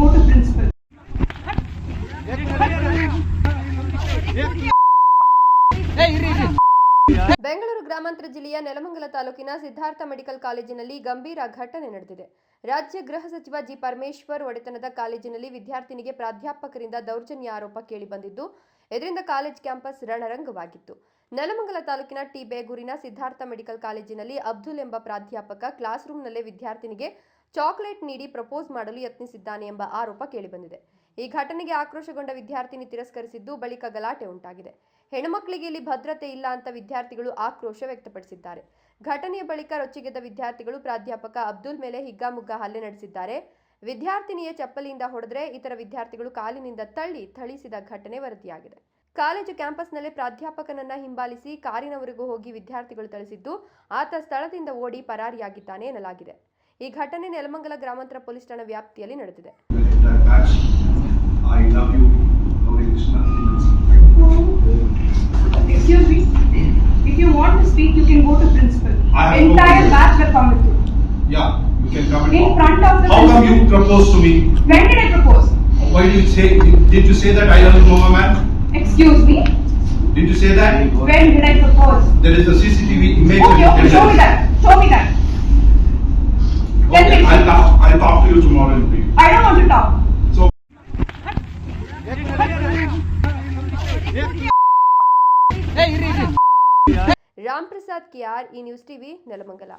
go to principal. Bengaluru ಗ್ರಾಮಾಂತರ ಜಿಲ್ಲೆಯ ನೆಲಮಂಗಲ ತಾಲೂಕಿನ ಸಿದ್ಧಾರ್ಥ ಮೆಡಿಕಲ್ ಕಾಲೇಜಿನಲ್ಲಿ ಗಂಭೀರ ಘಟನೆ ನಡೆದಿದೆ. ರಾಜ್ಯ ಗೃಹ ಸಚಿವ ಜಿ ಪರಮೇಶ್ವರ್ ಒಡೆತನದ ಕಾಲೇಜಿನಲ್ಲಿ ವಿದ್ಯಾರ್ಥಿನಿಗೆ ಪ್ರಾಧ್ಯಾಪಕರಿಂದ ದೌರ್ಜನ್ಯ ಆರೋಪ ಕೇಳಿಬಂದಿದ್ದು, ಇದರಿಂದ ಕಾಲೇಜ್ ಕ್ಯಾಂಪಸ್ ರಣರಂಗವಾಗಿತ್ತು. ನೆಲಮಂಗಲ ತಾಲೂಕಿನ ಟಿ ಬೇಗೂರಿನ ಸಿದ್ಧಾರ್ಥ ಮೆಡಿಕಲ್ ಕಾಲೇಜಿನಲ್ಲಿ ಅಬ್ದುಲ್ ಎಂಬ ಪ್ರಾಧ್ಯಾಪಕ ಕ್ಲಾಸ್ ರೂಮ್ನಲ್ಲೇ ವಿದ್ಯಾರ್ಥಿನಿಗೆ ಚಾಕೊಲೇಟ್ ನೀಡಿ ಪ್ರಪೋಸ್ ಮಾಡಲು ಯತ್ನಿಸಿದ್ದಾನೆ ಎಂಬ ಆರೋಪ ಕೇಳಿಬಂದಿದೆ. ಈ ಘಟನೆಗೆ ಆಕ್ರೋಶಗೊಂಡ ವಿದ್ಯಾರ್ಥಿನಿ ತಿರಸ್ಕರಿಸಿದ್ದು, ಬಳಿಕ ಗಲಾಟೆ ಉಂಟಾಗಿದೆ. ಹೆಣ್ಣುಮಕ್ಕಳಿಗೆ ಇಲ್ಲಿ ಭದ್ರತೆ ಇಲ್ಲ ಅಂತ ವಿದ್ಯಾರ್ಥಿಗಳು ಆಕ್ರೋಶ ವ್ಯಕ್ತಪಡಿಸಿದ್ದಾರೆ. ಘಟನೆಯ ಬಳಿಕ ರೊಚ್ಚಿಗೆದ್ದ ವಿದ್ಯಾರ್ಥಿಗಳು ಪ್ರಾಧ್ಯಾಪಕ ಅಬ್ದುಲ್ ಮೇಲೆ ಹಿಗ್ಗಾಮುಗ್ಗಾ ಹಲ್ಲೆ ನಡೆಸಿದ್ದಾರೆ. ವಿದ್ಯಾರ್ಥಿನಿಯ ಚಪ್ಪಲಿಯಿಂದ ಹೊಡೆದ್ರೆ ಇತರ ವಿದ್ಯಾರ್ಥಿಗಳು ಕಾಲಿನಿಂದ ತಳ್ಳಿ ಥಳಿಸಿದ ಘಟನೆ ವರದಿಯಾಗಿದೆ. ಕಾಲೇಜು ಕ್ಯಾಂಪಸ್ನಲ್ಲೇ ಪ್ರಾಧ್ಯಾಪಕನನ್ನ ಹಿಂಬಾಲಿಸಿ ಕಾರಿನವರೆಗೂ ಹೋಗಿ ವಿದ್ಯಾರ್ಥಿಗಳು ಥಳಿಸಿದ್ದು, ಆತ ಸ್ಥಳದಿಂದ ಓಡಿ ಪರಾರಿಯಾಗಿದ್ದಾನೆ ಎನ್ನಲಾಗಿದೆ. ಈ ಘಟನೆ ನೆಲಮಂಗಲ ಗ್ರಾಮಾಂತರ ಪೊಲೀಸ್ ಠಾಣಾ ವ್ಯಾಪ್ತಿಯಲ್ಲಿ ನಡೆದಿದೆ. Excuse me. If you want to speak, you can go to principal. Entire batch will come with you. Yeah, you can come in front of the. How come you proposed to me? When did I propose? Why did you say? Did you say that I am a man? Excuse me. Did you say that? When did I propose? There is a CCTV image. Okay, show me that. Show me that. Okay, I'll talk to you tomorrow in brief. I don't want to talk. So. Ram Prasad KR, ಈ news TV, Nelamangala.